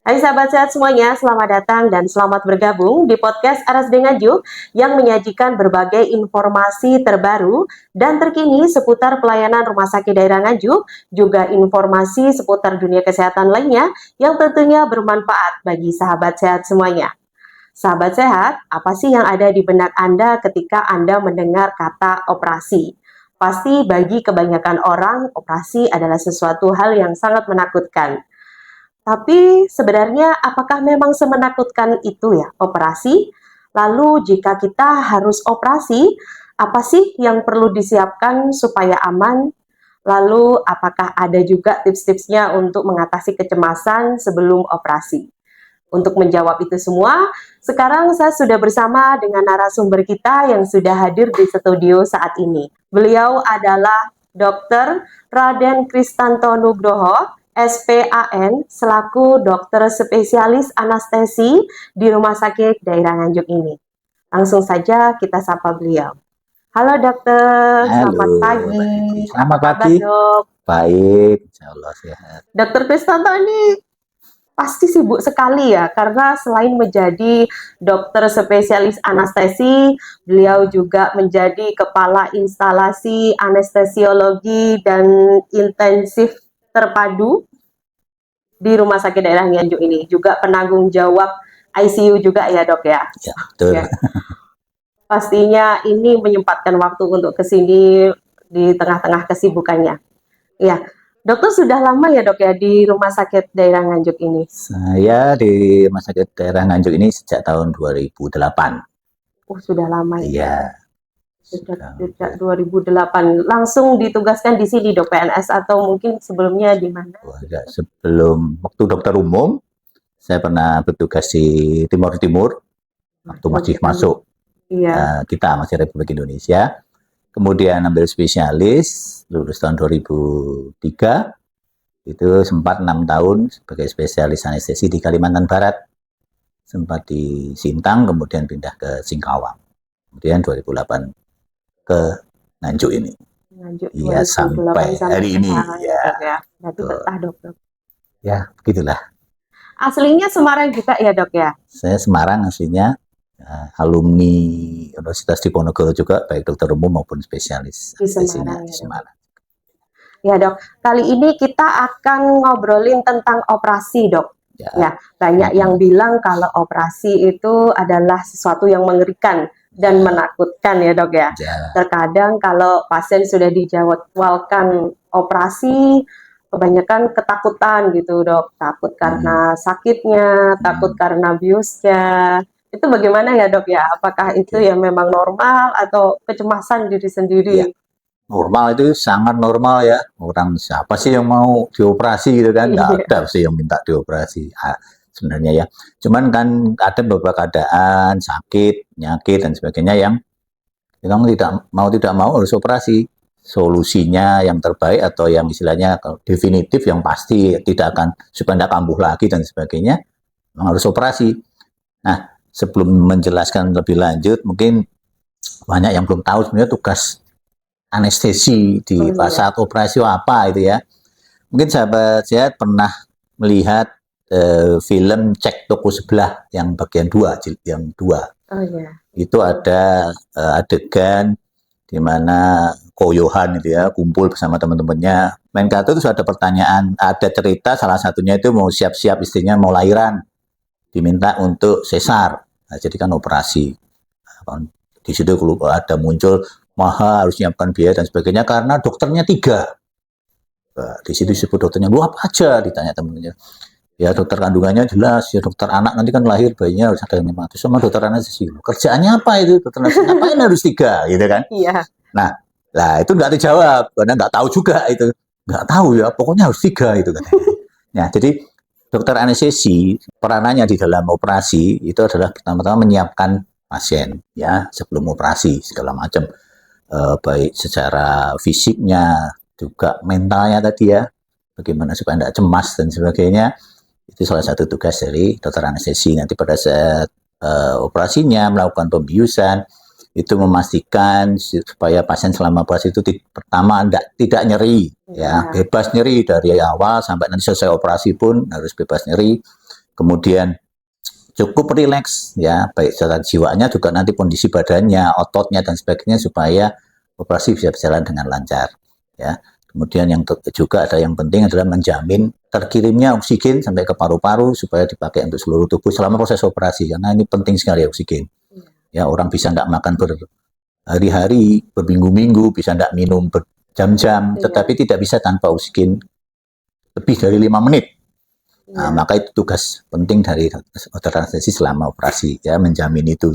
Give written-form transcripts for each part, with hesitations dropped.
Hai sahabat sehat semuanya, selamat datang dan selamat bergabung di podcast RSD Nganjuk yang menyajikan berbagai informasi terbaru dan terkini seputar pelayanan Rumah Sakit Daerah Nganjuk, juga informasi seputar dunia kesehatan lainnya yang tentunya bermanfaat bagi sahabat sehat semuanya. Sahabat sehat, apa sih yang ada di benak Anda ketika Anda mendengar kata operasi? Pasti bagi kebanyakan orang, operasi adalah sesuatu hal yang sangat menakutkan. Tapi sebenarnya apakah memang semenakutkan itu ya operasi? Lalu jika kita harus operasi, apa sih yang perlu disiapkan supaya aman? Lalu apakah ada juga tips-tipsnya untuk mengatasi kecemasan sebelum operasi? Untuk menjawab itu semua, sekarang saya sudah bersama dengan narasumber kita yang sudah hadir di studio saat ini. Beliau adalah Dr. Raden Kristanto Nugroho, SPAN, selaku dokter spesialis anestesi di Rumah Sakit Daerah Nganjuk ini. Langsung saja kita sapa beliau. Halo dokter, Halo, selamat pagi. selamat Apa kabar pagi. dok? Baik, insya Allah sehat. Dokter Kristanto ini pasti sibuk sekali ya, karena selain menjadi dokter spesialis anestesi, beliau juga menjadi kepala instalasi anestesiologi dan intensif terpadu di Rumah Sakit Daerah Nganjuk ini. Juga penanggung jawab ICU juga ya dok ya? Ya, betul. Ya. Pastinya ini menyempatkan waktu untuk kesini di tengah-tengah kesibukannya. Ya, dokter sudah lama ya dok ya di Rumah Sakit Daerah Nganjuk ini? Saya di Rumah Sakit Daerah Nganjuk ini sejak tahun 2008. Sudah lama ya? Iya. Sejak 2008. Langsung ditugaskan di sini dok PNS atau mungkin sebelumnya di mana? Sebelum waktu dokter umum, saya pernah bertugas di Timur Timur, waktu masih masuk kita masih Republik Indonesia. Kemudian ambil spesialis, lulus tahun 2003, itu sempat 6 tahun sebagai spesialis anestesi di Kalimantan Barat. Sempat di Sintang, kemudian pindah ke Singkawang. Kemudian 2008 ke Nganjuk ini. Iya, sampai hari ini. Ya. Berarti betah dok. Ya, begitulah. Aslinya Semarang juga ya dok ya? Saya Semarang aslinya. Alumni Universitas Diponegoro juga, baik dokter umum maupun spesialis di Semarang. Di Semarang. Ya dok, kali ini kita akan ngobrolin tentang operasi dok. Ya, banyak yang bilang kalau operasi itu adalah sesuatu yang mengerikan dan menakutkan ya dok ya. Terkadang kalau pasien sudah dijadwalkan operasi, kebanyakan ketakutan gitu dok. Takut karena sakitnya, takut karena biusnya. Itu bagaimana ya dok ya? Apakah itu ya memang normal atau kecemasan diri sendiri? Ya. Normal itu sangat normal ya. Orang siapa sih yang mau dioperasi gitu kan? Nggak ada sih yang minta dioperasi sebenarnya ya. Cuman kan ada beberapa keadaan sakit, penyakit dan sebagainya yang memang tidak mau harus operasi. Solusinya yang terbaik atau yang istilahnya definitif yang pasti tidak akan supaya tidak kambuh lagi dan sebagainya, memang harus operasi. Nah, sebelum menjelaskan lebih lanjut, mungkin banyak yang belum tahu sebenarnya tugas anestesi di saat operasi apa itu ya. Mungkin sahabat sehat pernah melihat film Cek Toko Sebelah yang bagian 2, yang 2. Itu ada adegan di mana Koyohan itu ya kumpul bersama teman-temannya. Main kartu itu ada pertanyaan, ada cerita salah satunya itu mau siap-siap istrinya mau lahiran, diminta untuk sesar. Nah, jadi kan operasi. Di situ ada muncul mahal, harus nyiapkan biaya dan sebagainya karena dokternya 3. Di situ disebut dokternya, lu apa aja? Ditanya temennya. Ya dokter kandungannya jelas, ya dokter anak nanti kan lahir bayinya harus ada yang mati. Sama dokter anestesi, kerjaannya apa itu? Dokter anestesi ngapain harus 3 gitu kan? Iya. Nah itu nggak dijawab karena nggak tahu juga itu, nggak tahu ya pokoknya harus 3 itu kan. Nah jadi dokter anestesi peranannya di dalam operasi itu adalah pertama-tama menyiapkan pasien ya sebelum operasi segala macam. Baik secara fisiknya juga mentalnya tadi ya, bagaimana supaya tidak cemas dan sebagainya, itu salah satu tugas dari dokter anestesi. Nanti pada saat operasinya melakukan pembiusan, itu memastikan supaya pasien selama operasi itu pertama tidak nyeri, ya bebas nyeri dari awal sampai nanti selesai operasi pun harus bebas nyeri. Kemudian cukup rileks ya, baik secara jiwanya juga nanti kondisi badannya, ototnya dan sebagainya supaya operasi bisa berjalan dengan lancar ya. Kemudian yang juga ada yang penting adalah menjamin terkirimnya oksigen sampai ke paru-paru supaya dipakai untuk seluruh tubuh selama proses operasi karena ini penting sekali oksigen. Ya, orang bisa tidak makan berhari-hari, berminggu-minggu, bisa tidak minum berjam-jam, tetapi tidak bisa tanpa oksigen lebih dari 5 menit. Nah, maka itu tugas penting dari dokter anestesi selama operasi ya, menjamin itu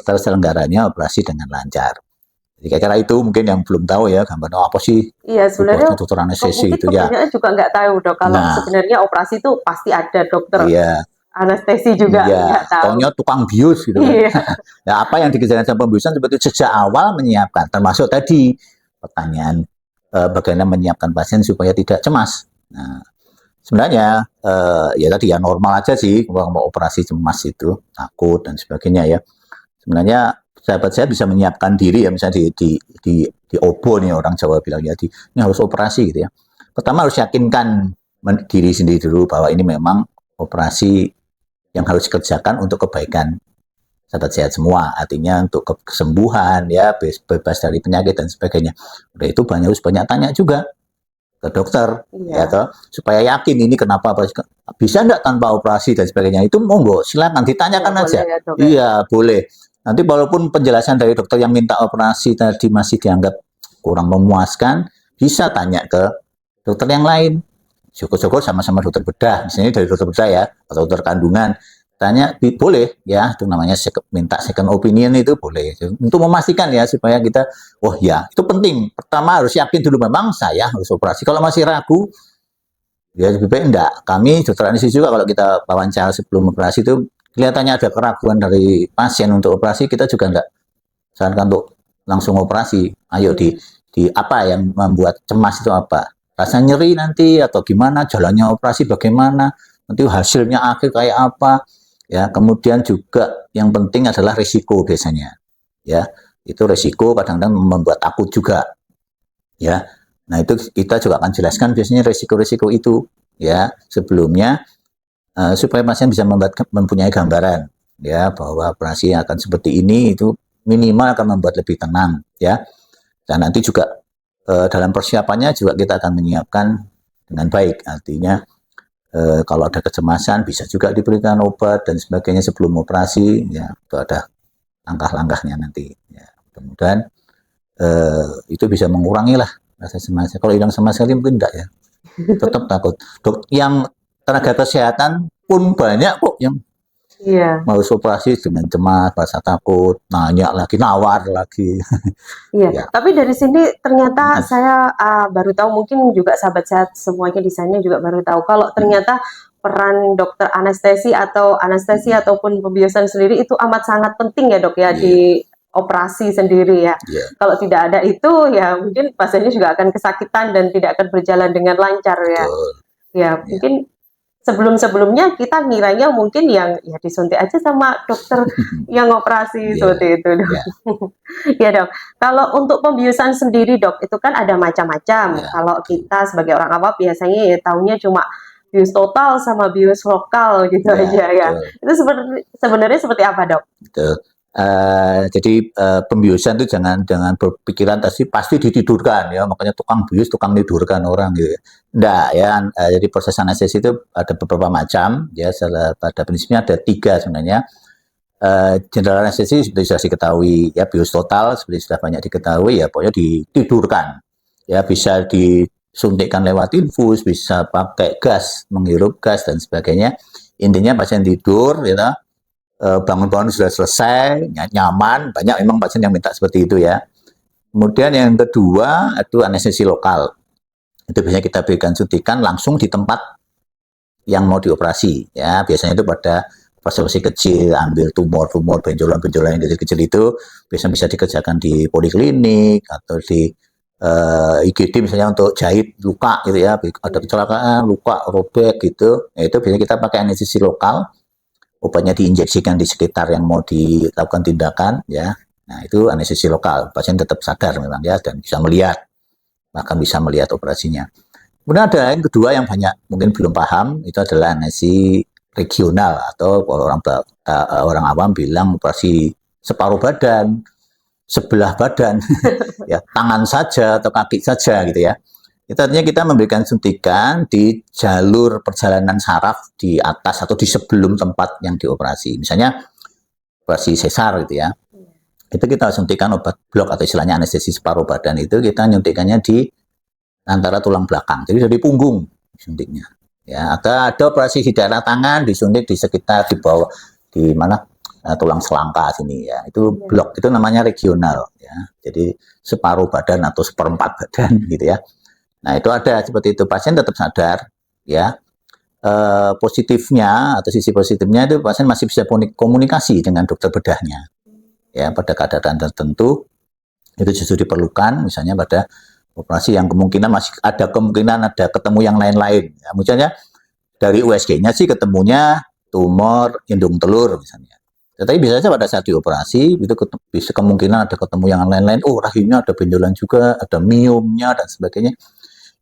terselenggaranya operasi dengan lancar. Jadi kira-kira itu mungkin yang belum tahu ya gambarnya apa sih sebenarnya dokter anestesi mungkin itu ya. kebanyakan juga nggak tahu dok kalau sebenarnya operasi itu pasti ada dokter anestesi juga nggak tahu. Taunya tukang bius gitu kan. Nah, apa yang dikerjakan sama pembiusan seperti sejak awal menyiapkan, termasuk tadi pertanyaan bagaimana menyiapkan pasien supaya tidak cemas. Nah, sebenarnya ya tadi ya normal aja sih kalau mau operasi cemas itu, takut dan sebagainya ya. Sebenarnya sahabat saya bisa menyiapkan diri ya, misalnya di obo nih orang Jawa bilang ya, ini harus operasi gitu ya. Pertama harus yakinkan diri sendiri dulu bahwa ini memang operasi yang harus dikerjakan untuk kebaikan sahabat sehat semua, artinya untuk kesembuhan ya, bebas dari penyakit dan sebagainya. Udah itu harus banyak tanya juga ke dokter ya toh, supaya yakin ini kenapa bisa enggak tanpa operasi dan sebagainya. Itu monggo silakan ditanyakan aja. Iya boleh. Nanti walaupun penjelasan dari dokter yang minta operasi tadi masih dianggap kurang memuaskan, bisa tanya ke dokter yang lain. Syukur-syukur sama-sama dokter bedah, misalnya dari dokter bedah ya, atau dokter kandungan. Tanya boleh ya, itu namanya minta second opinion itu boleh. Untuk memastikan ya supaya kita, oh ya itu penting. Pertama harus yakin dulu memang saya harus operasi. Kalau masih ragu, ya lebih baik enggak. Kami dokter anestesi juga kalau kita wawancara sebelum operasi itu kelihatannya ada keraguan dari pasien untuk operasi, kita juga enggak sarankan untuk langsung operasi. Ayo di apa yang membuat cemas itu apa? Rasa nyeri nanti atau gimana? Jalannya operasi bagaimana? Nanti hasilnya akhir kayak apa? Ya, kemudian juga yang penting adalah risiko biasanya. Ya, itu risiko kadang-kadang membuat takut juga. Ya. Nah, itu kita juga akan jelaskan biasanya risiko-risiko itu ya sebelumnya supaya pasien bisa mempunyai gambaran ya bahwa operasi akan seperti ini, itu minimal akan membuat lebih tenang ya. Dan nanti juga dalam persiapannya juga kita akan menyiapkan dengan baik, artinya kalau ada kecemasan bisa juga diberikan obat dan sebagainya sebelum operasi ya, itu ada langkah-langkahnya nanti ya. Kemudian itu bisa mengurangi lah rasa cemas. Kalau hilang sama sekali mungkin enggak ya, tetap takut. Yang tenaga kesehatan pun banyak kok yang mau operasi dengan cemas, rasa takut, nanya lagi, nawar lagi. Ya. Tapi dari sini ternyata saya baru tahu, mungkin juga sahabat sehat semuanya di sana juga baru tahu kalau ternyata peran dokter anestesi ataupun pembiusan sendiri itu amat sangat penting ya dok ya di operasi sendiri ya. Kalau tidak ada itu ya mungkin pasiennya juga akan kesakitan dan tidak akan berjalan dengan lancar ya. Ya mungkin sebelum-sebelumnya kita ngiranya mungkin yang ya disuntik aja sama dokter yang operasi seperti itu dok. Ya dok, kalau untuk pembiusan sendiri dok itu kan ada macam-macam. Kalau kita sebagai orang awam biasanya ya taunya cuma bius total sama bius lokal gitu aja ya. Itu sebenarnya seperti apa dok? Jadi pembiusan itu jangan berpikiran pasti ditidurkan ya, makanya tukang bius tukang tidurkan orang gitu. Enggak ya, jadi proses anestesi itu ada beberapa macam ya, pada prinsipnya ada 3 sebenarnya. General anestesi sudah diketahui ya, bius total seperti sudah banyak diketahui ya, pokoknya ditidurkan ya, bisa disuntikkan lewat infus, bisa pakai gas, menghirup gas dan sebagainya. Intinya pasien tidur ya, bangun-bangun sudah selesai, nyaman. Banyak memang pasien yang minta seperti itu ya. Kemudian yang kedua itu anestesi lokal. Itu biasanya kita berikan suntikan langsung di tempat yang mau dioperasi ya. Biasanya itu pada operasi kecil, ambil tumor, benjolan-benjolan yang kecil-kecil itu biasanya bisa dikerjakan di poliklinik atau di IGD misalnya untuk jahit luka gitu ya. Ada kecelakaan, luka robek gitu. Nah, itu biasanya kita pakai anestesi lokal. Obatnya diinjeksikan di sekitar yang mau dilakukan tindakan ya. Nah, itu anestesi lokal. Pasien tetap sadar memang ya dan bisa melihat, bahkan bisa melihat operasinya. Kemudian ada yang kedua yang banyak mungkin belum paham, itu adalah anestesi regional atau orang awam bilang operasi separuh badan, sebelah badan, ya tangan saja atau kaki saja gitu ya. Itu artinya kita memberikan suntikan di jalur perjalanan saraf di atas atau di sebelum tempat yang dioperasi. Misalnya operasi sesar gitu ya. Itu kita suntikan obat blok atau istilahnya anestesi separuh badan itu kita nyuntikannya di antara tulang belakang. Jadi dari punggung suntiknya. Ya, ada operasi di daerah tangan disuntik di sekitar di bawah di mana tulang selangka sini ya. Itu blok itu namanya regional ya. Jadi separuh badan atau seperempat badan gitu ya. Nah, itu ada seperti itu. Pasien tetap sadar ya. Positifnya atau sisi positifnya itu pasien masih bisa komunikasi dengan dokter bedahnya. Ya, pada keadaan tertentu itu justru diperlukan misalnya pada operasi yang kemungkinan masih ada kemungkinan ada ketemu yang lain-lain. Ya, misalnya dari USG-nya sih ketemunya tumor indung telur misalnya. Tetapi bisa saja pada saat dioperasi itu bisa kemungkinan ada ketemu yang lain-lain. Oh, rahimnya ada benjolan juga, ada miomnya dan sebagainya.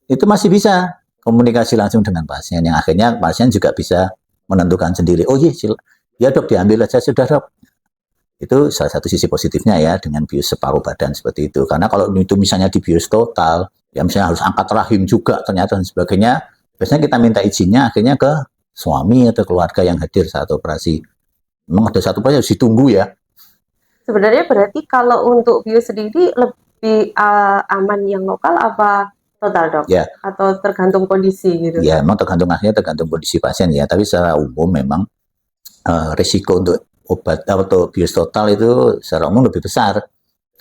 Itu masih bisa komunikasi langsung dengan pasien yang akhirnya pasien juga bisa menentukan sendiri. Oh iya, ya dok diambil aja sudah dok. Itu salah satu sisi positifnya ya dengan bius separuh badan seperti itu. Karena kalau itu misalnya di bius total, ya misalnya harus angkat rahim juga ternyata dan sebagainya, biasanya kita minta izinnya akhirnya ke suami atau keluarga yang hadir saat operasi. Memang ada satu operasi harus ditunggu ya. Sebenarnya berarti kalau untuk bius sendiri lebih aman yang lokal apa total dok? Ya. Atau tergantung kondisi gitu? Ya, memang tergantung kondisi pasien ya. Tapi secara umum memang risiko untuk obat atau bius total itu secara umum lebih besar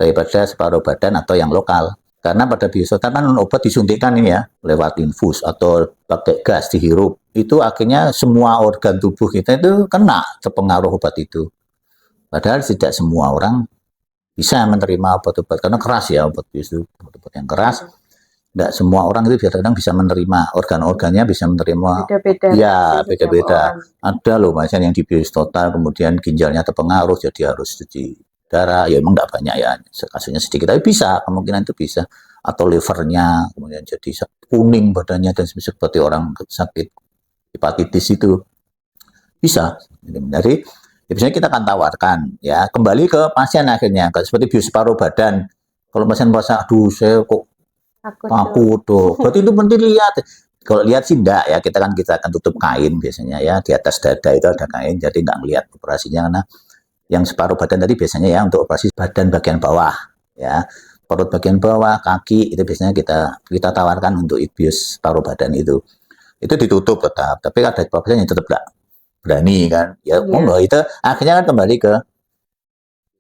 daripada separuh badan atau yang lokal. Karena pada bius total kan obat disuntikkan ini ya, lewat infus atau pakai gas dihirup. Itu akhirnya semua organ tubuh kita itu kena terpengaruh obat itu. Padahal tidak semua orang bisa menerima obat-obat karena keras ya obat bius itu, obat yang keras. Tidak semua orang itu kadang bisa menerima, organ-organnya bisa menerima. Beda-beda. Ya, beda-beda. Ada loh pasien yang dibius total, kemudian ginjalnya terpengaruh, jadi harus cuci darah. Ya emang tidak banyak ya, kasusnya sedikit, tapi bisa, kemungkinan itu bisa. Atau livernya, kemudian jadi kuning badannya, dan seperti orang sakit hepatitis itu. Bisa. Jadi, biasanya kita akan tawarkan, ya kembali ke pasien akhirnya, seperti bius separuh badan. Kalau pasien merasa, aduh saya kok takut tuh. Berarti itu penting lihat. Kalau lihat sih enggak ya, kita akan tutup kain biasanya ya, di atas dada itu ada kain, jadi enggak melihat operasinya karena yang separuh badan tadi biasanya ya untuk operasi badan bagian bawah ya. Perut bagian bawah, kaki itu biasanya kita tawarkan untuk bius separuh badan itu. Itu ditutup tetap, tapi ada pasien yang tetap enggak berani kan. Ya, itu akhirnya kan kembali ke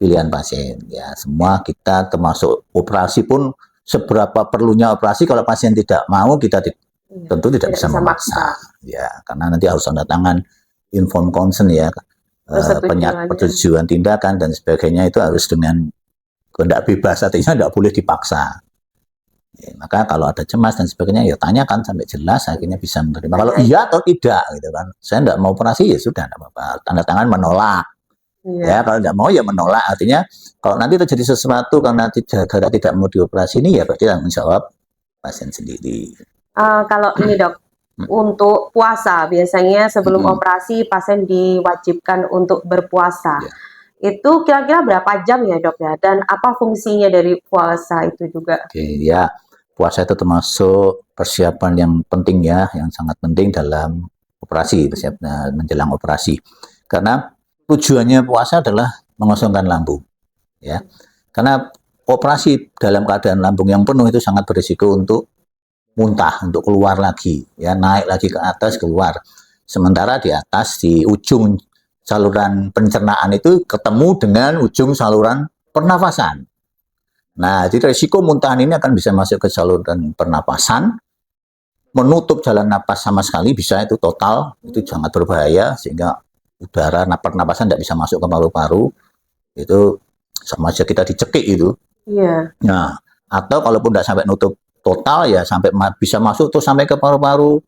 pilihan pasien ya. Semua kita termasuk operasi pun seberapa perlunya operasi, kalau pasien tidak mau kita tentu tidak bisa memaksa ya, karena nanti harus tanda tangan informed consent ya, persetujuan tindakan dan sebagainya, itu harus dengan kehendak bebas, artinya tidak boleh dipaksa ya. Maka kalau ada cemas dan sebagainya ya tanyakan sampai jelas, akhirnya bisa menerima kalau iya atau tidak gitu kan. Saya tidak mau operasi ya sudah, tidak apa-apa, tanda tangan menolak. Ya, kalau tidak mau ya menolak. Artinya kalau nanti terjadi sesuatu karena tidak mau dioperasi ini ya berarti tanggung jawab pasien sendiri. Kalau ini dok, untuk puasa biasanya sebelum operasi pasien diwajibkan untuk berpuasa. Itu kira-kira berapa jam ya dok ya? Dan apa fungsinya dari puasa itu juga? Oke, ya puasa itu termasuk persiapan yang penting ya, yang sangat penting dalam operasi, persiapan menjelang operasi. Karena tujuannya puasa adalah mengosongkan lambung, ya. Karena operasi dalam keadaan lambung yang penuh itu sangat berisiko untuk muntah, untuk keluar lagi, ya naik lagi ke atas keluar. Sementara di atas di ujung saluran pencernaan itu ketemu dengan ujung saluran pernafasan. Nah, jadi risiko muntahan ini akan bisa masuk ke saluran pernapasan, menutup jalan napas sama sekali, bisa itu total, itu sangat berbahaya sehingga udara pernapasan tidak bisa masuk ke paru-paru, itu sama aja kita dicekik itu. Nah, atau kalaupun tidak sampai nutup total ya sampai bisa masuk tuh sampai ke paru-paru,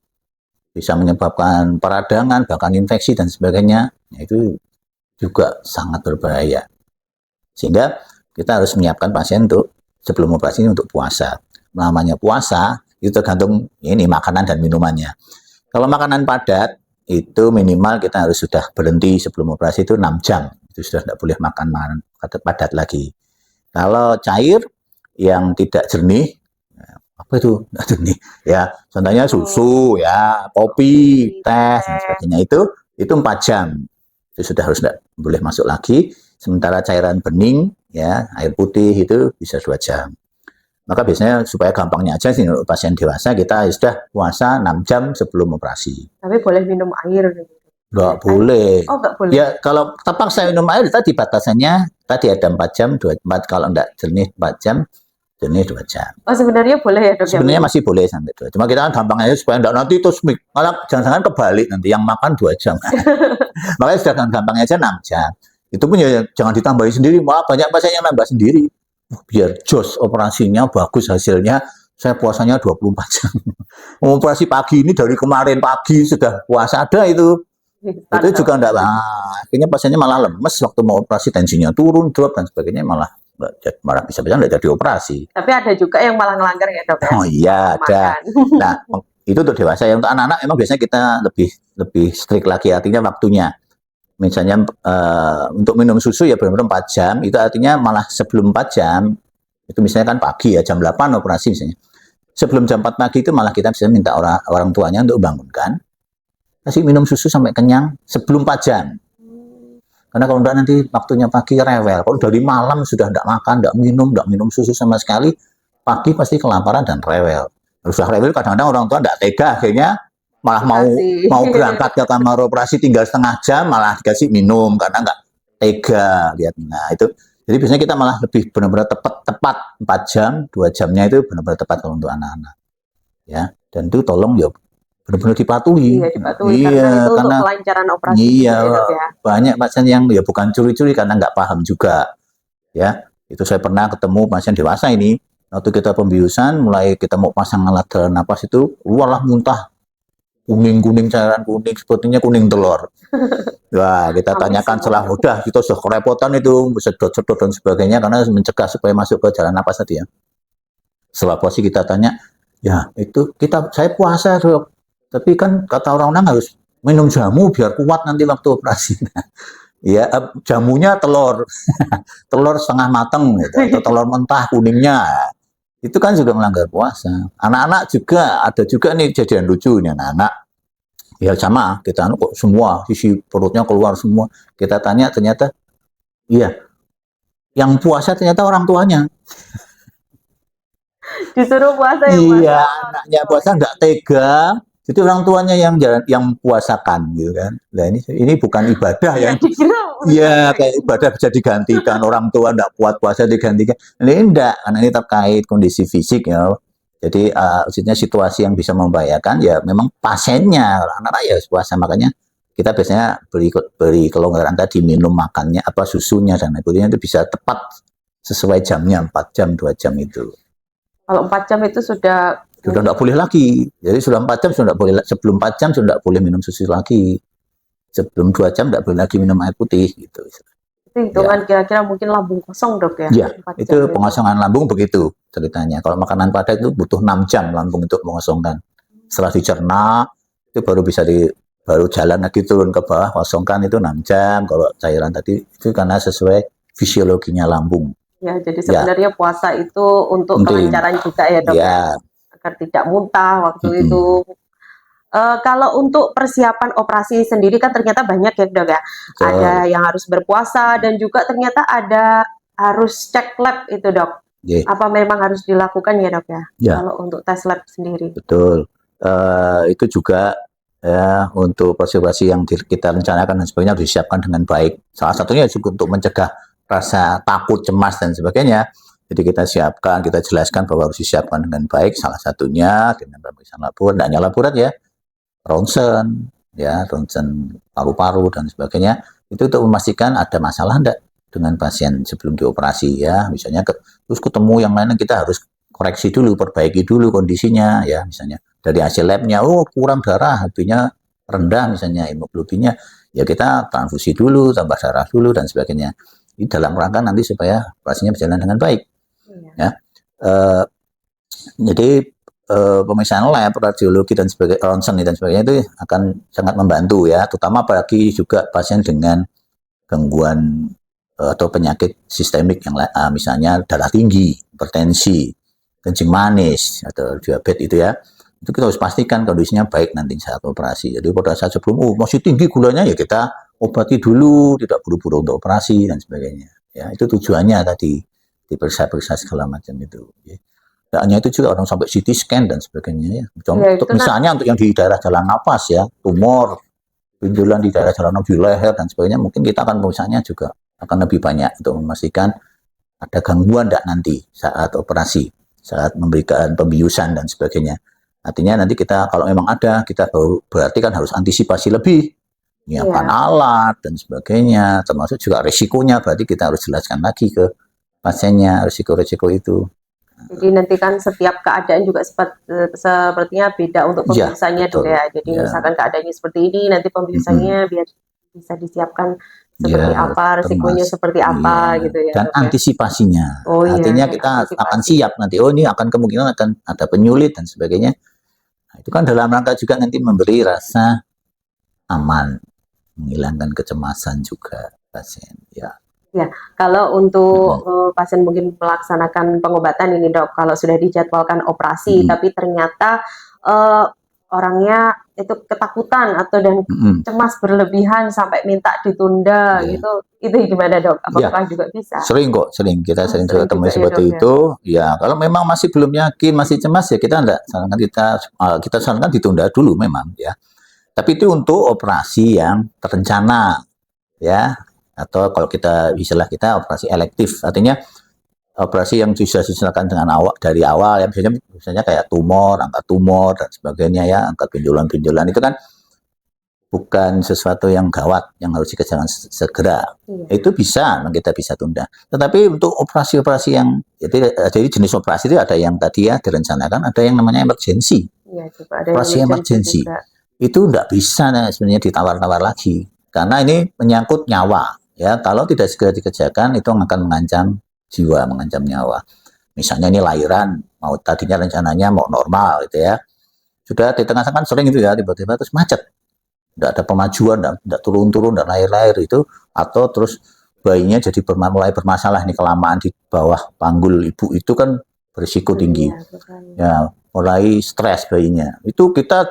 bisa menyebabkan peradangan, bahkan infeksi dan sebagainya. Itu juga sangat berbahaya. Sehingga kita harus menyiapkan pasien untuk sebelum operasi ini untuk puasa. Namanya puasa Itu tergantung ini makanan dan minumannya. Kalau makanan padat itu minimal kita harus sudah berhenti sebelum operasi itu 6 jam. Itu sudah tidak boleh makan makanan padat lagi. Kalau cair yang tidak jernih, apa itu tidak jernih? Ya, contohnya susu, ya, kopi, teh, dan sebagainya itu 4 jam. Itu sudah harus tidak boleh masuk lagi. Sementara cairan bening, ya, air putih itu bisa 2 jam. Maka biasanya supaya gampangnya aja sih untuk pasien dewasa kita sudah puasa 6 jam sebelum operasi. Tapi boleh minum air. Nggak boleh. Oh, nggak boleh. Ya, kalau terpaksa minum air tadi batasannya tadi ada 4 jam, 4, kalau enggak jernih 4 jam, jernih 2 jam. Oh, sebenarnya boleh ya, Dok? Sebenarnya masih boleh sampai 2. Cuma kita kan gampangnya supaya enggak nanti terus malah jangan-jangan kebalik nanti yang makan 2 jam. Makanya sudah gampangnya aja 6 jam. Itu pun ya jangan ditambahin sendiri, malah banyak pasien yang nambah sendiri. Biar jos operasinya bagus hasilnya, saya puasanya 24 jam. Operasi pagi ini dari kemarin pagi sudah puasa ada itu. Itu juga enggak, akhirnya pasiennya malah lemes waktu mau operasi, tensinya turun, drop dan sebagainya, malah bisa-bisa enggak jadi operasi. Tapi ada juga yang malah ngelanggar ya, Dok? Oh iya, ada. Nah, itu untuk dewasa. Yang untuk anak-anak emang biasanya kita lebih strict lagi, artinya waktunya. Misalnya untuk minum susu ya benar-benar 4 jam, itu artinya malah sebelum 4 jam, itu misalnya kan pagi ya, jam 8 operasi misalnya. Sebelum jam 4 pagi itu malah kita bisa minta orang tuanya untuk bangunkan, kasih minum susu sampai kenyang sebelum 4 jam. Karena kalau enggak nanti waktunya pagi rewel. Kalau dari malam sudah enggak makan, enggak minum susu sama sekali, pagi pasti kelaparan dan rewel. Terus sudah rewel kadang-kadang orang tua enggak tega, akhirnya malah mau berangkat ke kamar operasi tinggal setengah jam malah dikasih minum karena enggak tega lihat. Nah, itu jadi biasanya kita malah lebih benar-benar tepat 4 jam, 2 jamnya itu benar-benar tepat kalau untuk anak-anak. Ya, dan itu tolong ya benar-benar dipatuhi. Iya, dipatuhi karena itu untuk kelancaran operasi. Iya, ya. Banyak pasien yang ya bukan curi-curi karena nggak paham juga. Ya, itu saya pernah ketemu pasien dewasa ini. Waktu kita pembiusan, mulai kita mau pasang alat dalam napas itu, walah muntah. Kuning-kuning, cairan kuning, sepertinya kuning telur. Wah, kita tanyakan setelah udah, kita sudah kerepotan itu, sedot-sedot dan sebagainya, karena mencegah supaya masuk ke jalan napas tadi ya. Setelah operasi kita tanya, ya itu saya puasa dok, tapi kan kata orang-orang harus minum jamu biar kuat nanti waktu operasi. Ya, jamunya telur, telur setengah mateng, gitu, atau telur mentah kuningnya. Itu kan juga melanggar puasa. Anak-anak juga ada juga nih kejadian lucu ini anak-anak. Ya sama, kita kok semua sisi perutnya keluar semua. Kita tanya ternyata iya. Yang puasa ternyata orang tuanya. Disuruh puasa yang iya, anaknya puasa nggak tega. Jadi orang tuanya yang puasakan gitu kan. Nah ini bukan ibadah ya. Iya, kayak ibadah bisa digantikan, orang tua enggak kuat puasa digantikan. Ini enggak, karena ini terkait kondisi fisik ya. Jadi maksudnya situasi yang bisa membahayakan ya memang pasiennya, anak-anak ya puasa, makanya kita biasanya beri kelonggaran tadi, minum makannya apa susunya dan sebagainya itu bisa tepat sesuai jamnya, 4 jam 2 jam itu. Kalau 4 jam itu sudah enggak boleh lagi. Jadi sudah 4 jam sudah boleh, sebelum 4 jam sudah boleh minum susu lagi. Sebelum 2 jam tidak boleh lagi minum air putih gitu. Itu hitungan kira-kira mungkin lambung kosong dok ya? Iya, itu pengosongan lambung begitu ceritanya. Kalau makanan padat itu butuh 6 jam lambung untuk mengosongkan. Setelah dicerna itu baru bisa baru jalan lagi turun ke bawah, kosongkan itu 6 jam. Kalau cairan tadi itu karena sesuai fisiologinya lambung. Ya, jadi sebenarnya puasa itu untuk kelancaran juga ya dok ya? Agar tidak muntah waktu itu. Kalau untuk persiapan operasi sendiri kan ternyata banyak ya dok ya. Ada yang harus berpuasa dan juga ternyata ada harus cek lab itu dok. Apa memang harus dilakukan ya dok ya? Kalau untuk tes lab sendiri. Betul. Itu juga ya untuk persiapan yang kita rencanakan dan sebagainya harus disiapkan dengan baik. Salah satunya juga untuk mencegah rasa takut, cemas dan sebagainya. Jadi kita siapkan, kita jelaskan bahwa harus disiapkan dengan baik. Salah satunya dengan pemeriksaan labor, tidak hanya laborat ya. Ronsen, ya, ronsen paru-paru dan sebagainya, itu untuk memastikan ada masalah enggak dengan pasien sebelum dioperasi ya. Misalnya terus ketemu yang lain kita harus koreksi dulu, perbaiki dulu kondisinya ya. Misalnya dari hasil labnya, oh kurang darah, HB-nya rendah misalnya, hemoglobinnya, ya kita transfusi dulu, tambah darah dulu dan sebagainya. Ini dalam rangka nanti supaya operasinya berjalan dengan baik. Ya. Jadi pemeriksaan lab, radiologi dan sebagainya, ronsen dan sebagainya itu akan sangat membantu ya, terutama apalagi juga pasien dengan gangguan atau penyakit sistemik yang misalnya darah tinggi, hipertensi, kencing manis atau diabetes itu ya. Itu kita harus pastikan kondisinya baik nanti saat operasi. Jadi pada saat sebelum masih tinggi gulanya ya kita obati dulu, tidak buru-buru untuk operasi dan sebagainya. Ya, itu tujuannya tadi diperiksa-periksa segala macam itu. Ya. Tidak hanya itu juga orang sampai CT scan dan sebagainya ya. Untuk misalnya untuk yang di daerah jalan napas ya, tumor, benjolan di daerah jalan napas, di leher dan sebagainya, mungkin kita akan periksanya juga akan lebih banyak untuk memastikan ada gangguan tidak nanti saat operasi, saat memberikan pembiusan dan sebagainya. Artinya nanti kita kalau memang ada, kita berarti kan harus antisipasi lebih, menyiapkan alat dan sebagainya, termasuk juga risikonya, berarti kita harus jelaskan lagi ke pasiennya risiko-risiko itu. Jadi nanti kan setiap keadaan juga sepertinya beda untuk pembiusannya dok ya. Jadi misalkan keadaannya seperti ini, nanti pembiusannya biar bisa disiapkan seperti apa, risikonya seperti apa gitu ya. Dan antisipasinya, artinya kita akan siap nanti. Oh ini akan kemungkinan akan ada penyulit dan sebagainya. Nah, itu kan dalam rangka juga nanti memberi rasa aman, menghilangkan kecemasan juga pasien. Ya, kalau untuk pasien mungkin melaksanakan pengobatan ini dok, kalau sudah dijadwalkan operasi, tapi ternyata orangnya itu ketakutan atau dan cemas berlebihan sampai minta ditunda gitu, itu gimana dok? Apakah juga bisa? Sering kok, sering kita sering ketemu seperti itu. Ya, kalau memang masih belum yakin, masih cemas ya kita enggak sarankan kita sarankan ditunda dulu memang ya. Tapi itu untuk operasi yang terencana ya. Atau kalau kita istilah kita operasi elektif, artinya operasi yang bisa dilakukan dengan dari awal ya, misalnya kayak tumor, angkat tumor dan sebagainya ya, angkat benjolan-benjolan itu kan bukan sesuatu yang gawat yang harus dikerjakan segera. Itu bisa, kita bisa tunda. Tetapi untuk operasi-operasi yang jadi jenis operasi itu ada yang tadi ya direncanakan, ada yang namanya emergency. Operasi emergency itu tidak bisa sebenarnya ditawar-tawar lagi karena ini menyangkut nyawa. Ya, kalau tidak segera dikerjakan itu akan mengancam jiwa, mengancam nyawa. Misalnya ini lahiran, tadinya rencananya mau normal gitu ya. Sudah di tengah kan sering itu ya, tiba-tiba terus macet. Tidak ada pemajuan, tidak turun-turun dan lahir-lahir itu, atau terus bayinya jadi mulai bermasalah nih kelamaan di bawah panggul ibu itu kan berisiko tinggi. Ya, mulai stres bayinya. Itu kita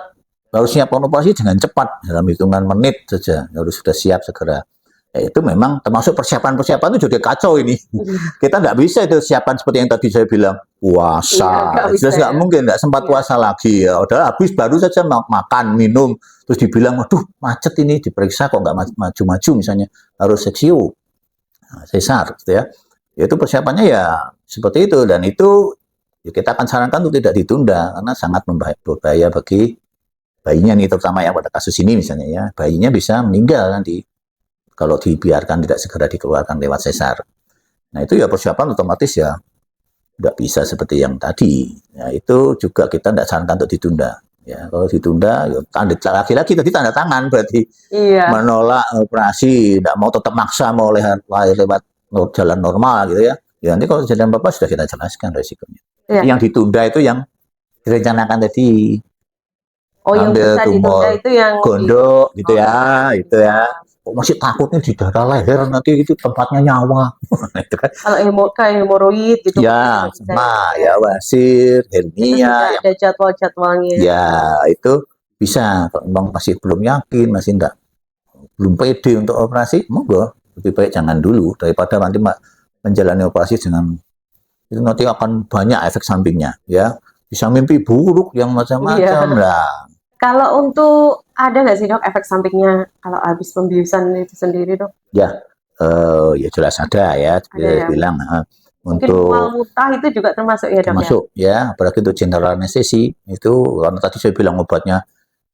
harus siapkan operasi dengan cepat dalam hitungan menit saja, harus sudah siap segera. Ya, itu memang termasuk persiapan-persiapan itu juga kacau ini. Kita nggak bisa itu siapan seperti yang tadi saya bilang puasa, jelas nggak mungkin, nggak sempat puasa lagi ya. Udah habis baru saja makan minum, terus dibilang, waduh macet ini, diperiksa kok nggak maju-maju misalnya, harus seksio, sesar, gitu ya. Itu persiapannya ya seperti itu dan itu ya kita akan sarankan untuk tidak ditunda karena sangat berbahaya bagi bayinya nih, terutama yang pada kasus ini misalnya ya, bayinya bisa meninggal nanti kalau dibiarkan tidak segera dikeluarkan lewat sesar. Nah itu ya persiapan otomatis ya tidak bisa seperti yang tadi. Ya, itu juga kita tidak sarankan untuk ditunda. Ya, kalau ditunda, ya, lagi-lagi tadi tanda tangan berarti menolak operasi, tidak mau tetap maksa mau lewat jalan normal gitu ya. Ya nanti kalau jalan apa sudah kita jelaskan resikonya. Yang ditunda itu yang direncanakan tadi. Oh, yang bisa ditunda itu yang gondok gitu ya, itu ya. Kok masih takutnya di darah leher nanti itu tempatnya nyawa. Itu kan. Kalau kayak hemoroid gitu. Ya, sama ya wasir, hernia. Ada jadwal-jadwalnya. Ya, itu bisa. Kalau memang masih belum yakin, masih belum pede untuk operasi, monggo lebih baik jangan dulu daripada nanti menjalani operasi dengan itu nanti akan banyak efek sampingnya ya. Bisa mimpi buruk yang macam-macam lah. Kalau untuk ada nggak sih dok efek sampingnya kalau habis pembiusan itu sendiri dok? Ya, ya jelas ada ya. Saya bilang untuk mual muntah itu juga termasuk ya dok? Termasuk ya, apalagi untuk general anestesi itu karena tadi saya bilang obatnya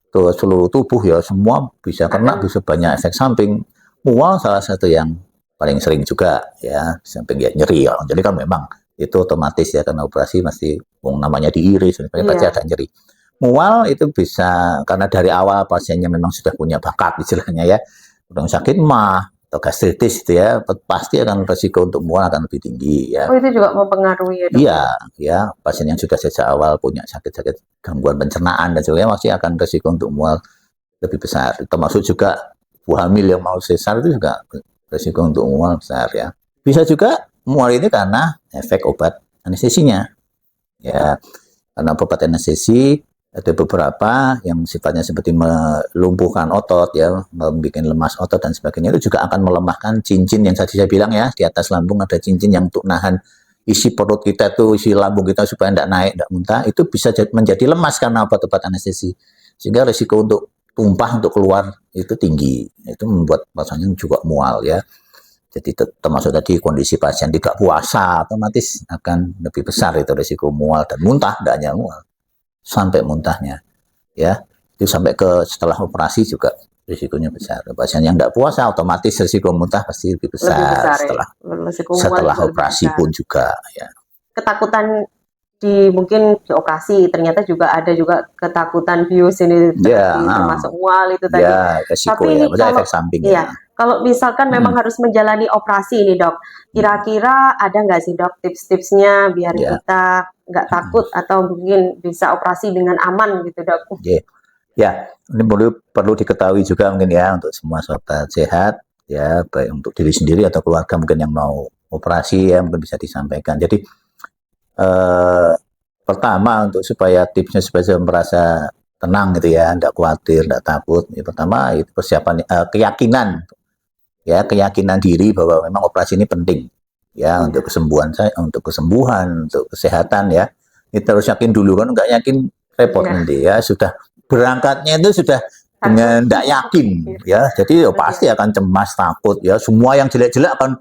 ke seluruh tubuh ya semua bisa kena, bisa banyak efek samping. Mual salah satu yang paling sering juga ya, samping ya nyeri ya. Jadi kan memang itu otomatis ya karena operasi masih namanya diiris, pasti ada nyeri. Mual itu bisa karena dari awal pasiennya memang sudah punya bakat istilahnya ya, udah sakit mah atau gastritis itu ya, pasti akan resiko untuk mual akan lebih tinggi ya. Oh, itu juga mempengaruhi ya, Dok? Iya, ya, pasien yang sudah sejak awal punya sakit-sakit gangguan pencernaan dan sebagainya pasti akan resiko untuk mual lebih besar. Termasuk juga ibu hamil yang mau sesar itu juga resiko untuk mual besar ya. Bisa juga mual ini karena efek obat anestesinya. Ya, karena obat anestesi ada beberapa yang sifatnya seperti melumpuhkan otot ya, membuat lemas otot dan sebagainya, itu juga akan melemahkan cincin yang tadi saya bilang ya, di atas lambung ada cincin yang untuk nahan isi perut kita tuh, isi lambung kita supaya tidak naik, tidak muntah, itu bisa menjadi lemas karena obat-obat anestesi. Sehingga risiko untuk tumpah, untuk keluar itu tinggi. Itu membuat pasien juga mual ya. Jadi termasuk tadi kondisi pasien tidak puasa, otomatis akan lebih besar itu risiko mual dan muntah, tidak hanya mual, sampai muntahnya ya, itu sampai ke setelah operasi juga risikonya besar. Pasien yang tidak puasa otomatis risiko muntah pasti lebih besar, setelah setelah operasi pun juga ya. Ketakutan mungkin di operasi ternyata juga ada juga ketakutan bius ini termasuk mual itu tadi. Resiko tapi ya, ini kalau efek samping ya. Kalau misalkan memang harus menjalani operasi ini, Dok, kira-kira ada nggak sih, Dok, tips-tipsnya biar kita nggak takut atau mungkin bisa operasi dengan aman gitu, Dok? Ya, ini perlu diketahui juga mungkin ya untuk semua sobat sehat ya, baik untuk diri sendiri atau keluarga mungkin yang mau operasi ya, mungkin bisa disampaikan. Jadi pertama untuk supaya tipsnya supaya merasa tenang gitu ya, tidak khawatir, tidak takut. Ya, pertama itu persiapan keyakinan. Ya, keyakinan diri bahwa memang operasi ini penting ya, untuk kesembuhan saya, untuk kesembuhan, untuk kesehatan ya. Kita harus yakin dulu, kan nggak yakin repot nanti ya. Sudah berangkatnya itu sudah dengan tidak yakin ya, jadi pasti akan cemas, takut ya. Semua yang jelek-jelek akan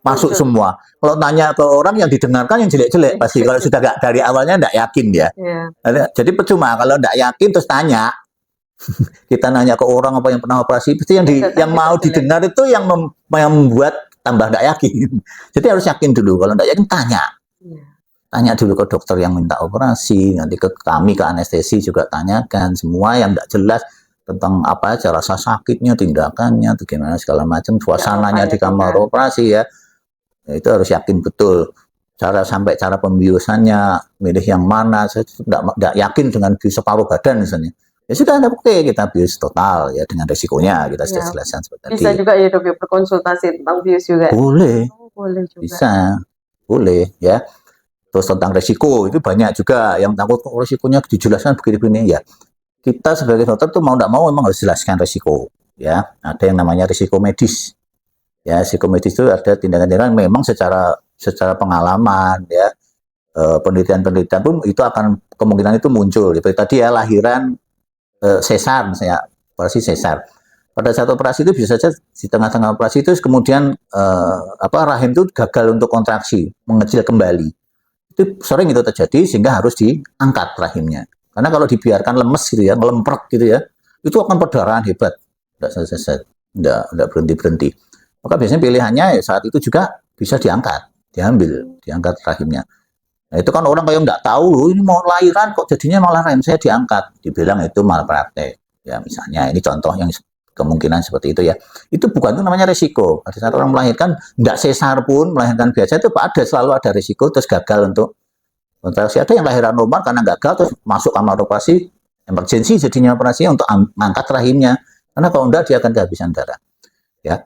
masuk semua. Kalau tanya ke orang yang didengarkan yang jelek-jelek pasti. Kalau sudah nggak dari awalnya tidak yakin ya. Jadi percuma kalau tidak yakin terus tanya. Kita nanya ke orang apa yang pernah operasi, pasti yang mau didengar itu yang membuat tambah tidak yakin. Jadi harus yakin dulu. Kalau tidak yakin tanya dulu ke dokter yang minta operasi, nanti ke kami, ke anestesi juga tanyakan semua yang tidak jelas tentang apa aja, rasa sakitnya, tindakannya, gimana segala macam, suasananya di kamar operasi ya. Itu harus yakin betul. Cara pembiusannya, milih yang mana, saya tidak yakin dengan bius separuh badan misalnya. Ya sudah, oke, kita bius total ya dengan resikonya kita sudah jelaskan seperti tadi. Bisa juga ya, Dok, ya, berkonsultasi tentang bius juga. Boleh. Boleh juga. Bisa. Boleh ya. Terus tentang resiko itu banyak juga yang takut resikonya dijelaskan begini-begini ya. Kita sebagai dokter tuh mau tidak mau memang harus jelaskan resiko ya. Ada yang namanya resiko medis. Ya, resiko medis itu ada tindakan-tindakan memang secara pengalaman ya. Penelitian-penelitian pun itu akan kemungkinan itu muncul. Seperti tadi ya, lahiran sesar misalnya, operasi sesar. Pada saat operasi itu bisa saja di tengah-tengah operasi itu kemudian rahim itu gagal untuk kontraksi, mengecil kembali. Itu sering itu terjadi sehingga harus diangkat rahimnya. Karena kalau dibiarkan lemes gitu ya, ngelempret gitu ya, itu akan perdarahan hebat. Tidak berhenti-berhenti. Maka biasanya pilihannya ya saat itu juga bisa diangkat rahimnya. Nah, itu kan orang kayak nggak tahu loh, ini mau lahiran kok jadinya malah rahim saya diangkat. Dibilang itu malpraktek. Ya misalnya, ini contoh yang kemungkinan seperti itu ya. Itu bukan, itu namanya resiko. Pada saat orang melahirkan, nggak sesar pun, melahirkan biasa itu selalu ada resiko, terus gagal untuk kontraksi. Ada yang lahiran normal karena gagal, terus masuk kamar operasi, emergency jadinya operasinya untuk mengangkat rahimnya. Karena kalau enggak, dia akan kehabisan darah. Ya.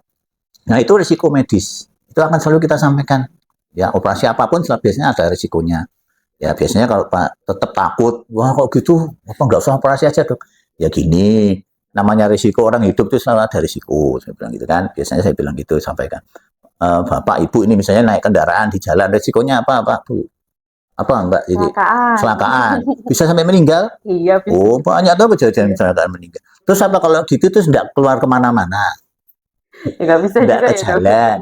Nah, itu risiko medis. Itu akan selalu kita sampaikan. Ya, operasi apapun biasanya ada risikonya. Ya, biasanya kalau Pak tetap takut, wah kok gitu, apa nggak usah operasi aja, Dok. Ya gini, namanya risiko, orang hidup itu selalu ada risiko. Saya bilang gitu kan. Biasanya saya bilang gitu, sampaikan. Bapak, Ibu ini misalnya naik kendaraan di jalan, risikonya apa, Pak, Bu? Apa, Mbak? Jadi kecelakaan. Bisa sampai meninggal? Iya, bisa. Oh, banyak tuh kejadian kecelakaan meninggal. Terus apa kalau gitu terus tidak keluar kemana-mana? Ya, nggak bisa tidak juga ke jalan,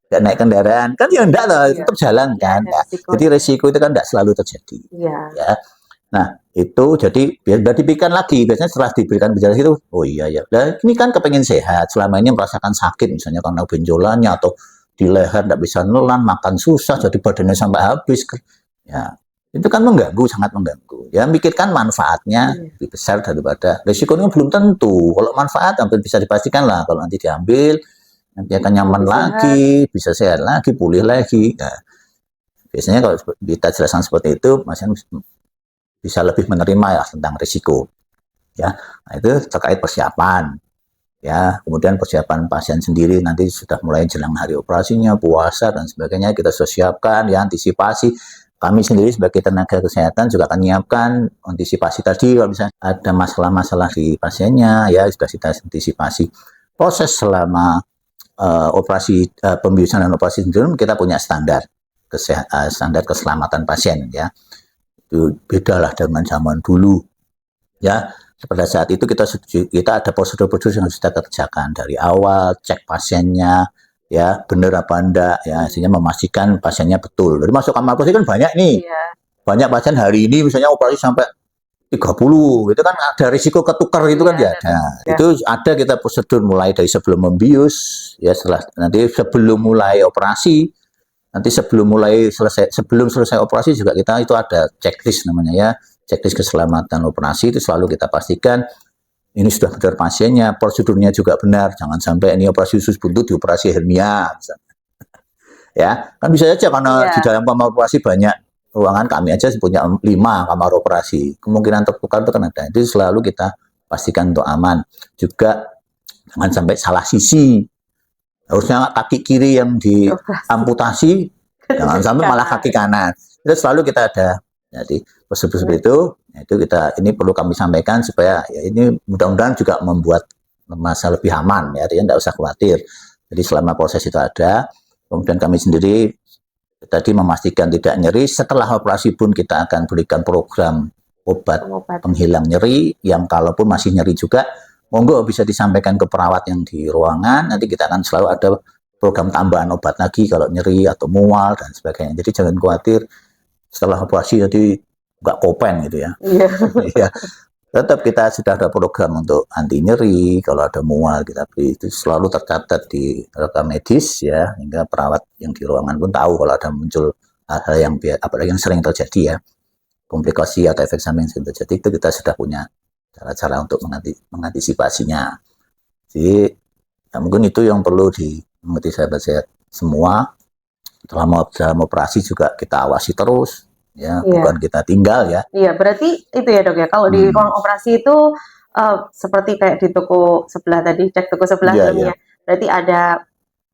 nggak naik kendaraan, kan ya enggak lah, tetap jalan kan. Ya, jadi resiko itu kan enggak selalu terjadi. Ya. Nah, itu jadi biar dipikirkan lagi. Biasanya setelah diberikan penjelasan itu, oh iya ya, nah, ini kan kepengen sehat, selama ini merasakan sakit misalnya karena benjolannya atau di leher tidak bisa nelan, makan susah, jadi badannya sampai habis. Ya, itu kan mengganggu, sangat mengganggu. Ya, mikirkan manfaatnya lebih besar daripada resikonya belum tentu. Kalau manfaat hampir bisa dipastikan lah, kalau nanti diambil nanti akan nyaman Sehat. lagi, bisa sehat lagi, pulih lagi. Nah, biasanya kalau kita jelaskan seperti itu, pasien bisa lebih menerima ya tentang risiko. Ya, nah, itu terkait persiapan. Ya, kemudian persiapan pasien sendiri nanti sudah mulai jelang hari operasinya, puasa dan sebagainya kita sudah siapkan ya, antisipasi. Kami sendiri sebagai tenaga kesehatan juga akan menyiapkan antisipasi tadi kalau misalnya ada masalah-masalah di pasiennya ya sudah kita antisipasi. Proses selama operasi pembiusan dan operasi sendiri kita punya standar standar keselamatan pasien ya. Itu bedalah dengan zaman dulu ya. Pada saat itu kita ada prosedur-prosedur yang sudah kita kerjakan dari awal, cek pasiennya ya benar apa enggak ya, sehingga memastikan pasiennya betul. Jadi masuk kamar operasi kan banyak nih. Iya. Banyak pasien hari ini misalnya operasi sampai 30 gitu kan, ada risiko ketukar gitu kan ya. Nah, itu ada kita prosedur mulai dari sebelum membius ya, setelah nanti sebelum mulai operasi, nanti sebelum selesai operasi juga kita itu ada checklist namanya ya, checklist keselamatan operasi itu selalu kita pastikan ini sudah benar pasiennya, prosedurnya juga benar, jangan sampai ini operasi usus buntu dioperasi hernia misalnya. Ya kan bisa saja karena di dalam kamar operasi banyak ruangan, kami aja punya 5 kamar operasi, kemungkinan tertukar itu kan ada, itu selalu kita pastikan untuk aman. Juga jangan sampai salah sisi, harusnya kaki kiri yang diamputasi, jangan sampai malah kaki kanan, itu selalu kita ada. Jadi prosedur itu kita ini perlu kami sampaikan supaya ya ini mudah-mudahan juga membuat masa lebih aman ya, tidak usah khawatir. Jadi selama proses itu ada, kemudian kami sendiri tadi memastikan tidak nyeri. Setelah operasi pun kita akan berikan program obat penghilang nyeri yang kalaupun masih nyeri juga, monggo bisa disampaikan ke perawat yang di ruangan. Nanti kita akan selalu ada program tambahan obat lagi kalau nyeri atau mual dan sebagainya. Jadi jangan khawatir setelah operasi nanti nggak kopen gitu ya. Iya. Tetap kita sudah ada program untuk anti nyeri, kalau ada mual kita beri, itu selalu tercatat di rekam medis ya, hingga perawat yang di ruangan pun tahu kalau ada muncul hal-hal yang apalagi yang sering terjadi ya, komplikasi atau efek samping yang sering terjadi, itu kita sudah punya cara-cara untuk mengantisipasinya. Jadi ya mungkin itu yang perlu dimengerti sahabat-sahabat semua. Dalam operasi juga kita awasi terus. Ya, bukan kita tinggal ya. Iya, berarti itu ya dok ya, kalau di ruang operasi itu seperti kayak di toko sebelah tadi, cek toko sebelah filmnya, berarti ada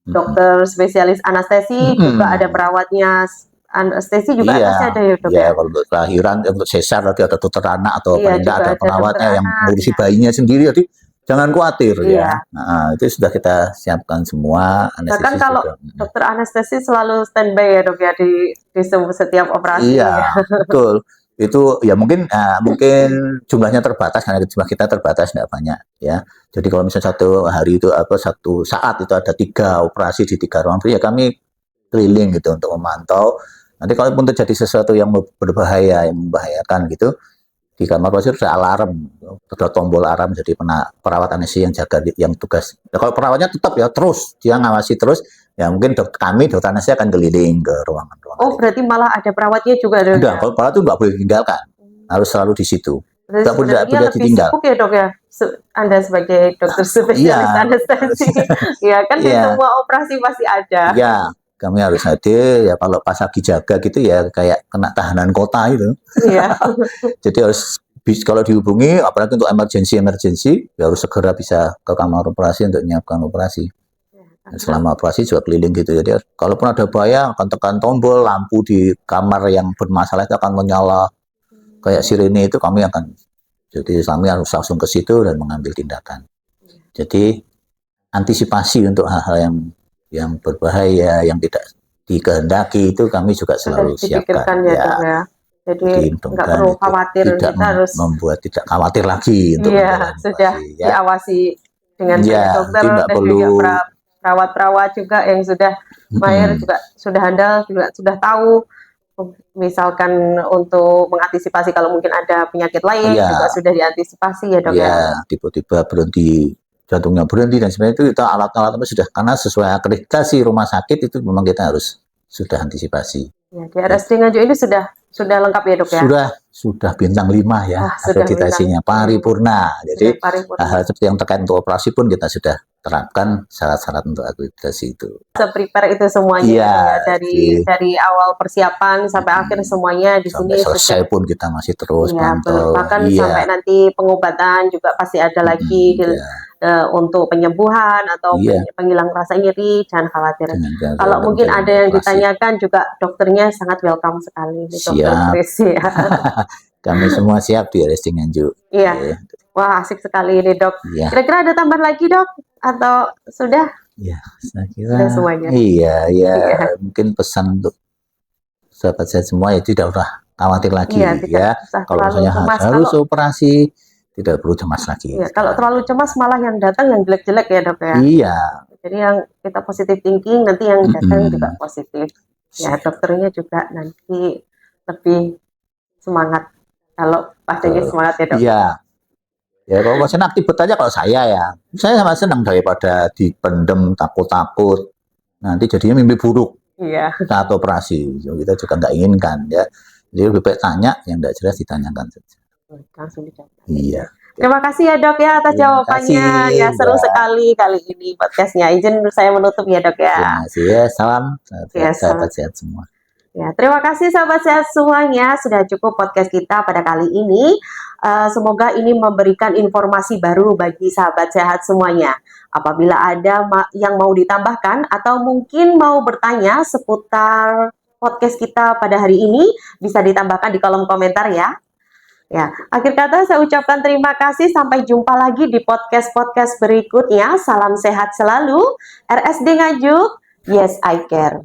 dokter spesialis anestesi, juga ada perawatnya anestesi juga pasti ada ya dok ya. Iya, kalau untuk kelahiran, untuk sesar nanti ada dokter anak atau paling tidak ada perawatnya yang ngurusi bayinya sendiri, jadi jangan khawatir ya. Nah, itu sudah kita siapkan semua. Bahkan kalau dokter anestesi selalu standby ya dok ya di setiap operasi. Iya, betul. Itu ya mungkin jumlahnya terbatas karena jumlah kita terbatas, tidak banyak ya. Jadi kalau misalnya satu hari itu satu saat itu ada 3 operasi di 3 ruang ya kami keliling gitu untuk memantau. Nanti kalaupun terjadi sesuatu yang berbahaya, yang membahayakan gitu, di kamar operasi ada alarm, ada tombol alarm, jadi perawat anestesi yang jaga, yang tugas. Ya, kalau perawatnya tetap ya terus dia ngawasi terus, ya mungkin kami dokter anestesi akan keliling ke ruangan-ruangan. Oh, berarti malah ada perawatnya juga dok? Enggak, kalau perawat itu nggak boleh ditinggalkan, harus selalu di situ. Nggak boleh ditinggal. Sibuk ya dok ya, Anda sebagai dokter spesialis anestesi, ya kan di semua operasi pasti ada. Iya. Kami harus hadir ya, kalau pas lagi jaga gitu ya kayak kena tahanan kota itu. Iya. Jadi harus kalau dihubungi apalagi untuk emergency ya harus segera bisa ke kamar operasi untuk menyiapkan operasi. Dan selama operasi juga keliling gitu. Jadi kalaupun ada bahaya akan tekan tombol, lampu di kamar yang bermasalah itu akan menyala kayak sirene, itu kami akan, jadi kami harus langsung ke situ dan mengambil tindakan. Jadi antisipasi untuk hal-hal yang berbahaya, yang tidak dikehendaki itu kami juga selalu siapkan ya. Jadi nggak perlu khawatir, tidak kita harus membuat tidak khawatir lagi untuk sudah diawasi dengan dokter dan juga perawat-perawat juga yang sudah mahir, juga sudah handal, juga sudah tahu misalkan untuk mengantisipasi kalau mungkin ada penyakit lain juga sudah diantisipasi ya dok ya. Tiba-tiba berhenti, jantungnya berhenti dan sebagainya, itu kita alat-alat sudah, karena sesuai akreditasi rumah sakit itu memang kita harus sudah antisipasi. Ya, di RSUD Nganjuk ini sudah lengkap ya dok ya? Sudah bintang 5 ya, akreditasinya paripurna. Jadi hal seperti yang terkait untuk operasi pun kita sudah terapkan syarat-syarat untuk akreditasi itu. Se-prepare itu semuanya Iya, gitu ya, dari awal persiapan sampai akhir semuanya di sampai sini selesai pun kita masih terus iya, pantau. bahkan Iya, sampai nanti pengobatan juga pasti ada lagi iya, untuk penyembuhan atau iya. penghilang rasa nyeri, jangan khawatir. Jangan Kalau mungkin ada yang operasi. ditanyakan juga dokternya sangat welcome sekali, Dokter Siap. Chris ya. Kami semua siap di RSD Nganjuk. Iya. Oke. Wah, asik sekali ini, Dok. Iya. Kira-kira ada tambahan lagi, Dok? Atau sudah? Ya, saya kira Sudah semuanya. iya, Iya. mungkin pesan untuk sahabat saya semua ya tidak usah khawatir lagi Iya, tidak ya. usah Kalau terlalu misalnya cemas. harus operasi, tidak perlu cemas lagi. Iya, kalau terlalu cemas malah yang datang yang jelek-jelek ya, Dok ya. Iya, Jadi yang kita positive thinking, nanti yang datang juga positif. Ya, siap. dokternya juga nanti lebih semangat. Kalau pasiennya semangat ya, Dok. Iya. Ya kalau pasien aktif aja kalau saya ya. Saya sama senang daripada dipendem takut-takut. Nanti jadinya mimpi buruk Iya. saat operasi. Kita juga nggak inginkan ya. Jadi lebih baik tanya, yang tidak jelas ditanyakan saja. Langsung dijawab. Iya. Terima kasih ya, Dok ya, atas Terima jawabannya. kasih, Ya, seru Mbak. sekali kali ini podcastnya. Izin saya menutup ya, Dok ya. Terima kasih ya. Salam Ya, sahabat sehat semua. Ya, terima kasih sahabat sehat semuanya. Sudah cukup podcast kita pada kali ini. Semoga ini memberikan informasi baru bagi sahabat sehat semuanya. Apabila ada yang mau ditambahkan atau mungkin mau bertanya seputar podcast kita pada hari ini, bisa ditambahkan di kolom komentar ya. Ya, akhir kata saya ucapkan terima kasih. Sampai jumpa lagi di podcast-podcast berikutnya. Salam sehat selalu. RSD Nganjuk. Yes, I care.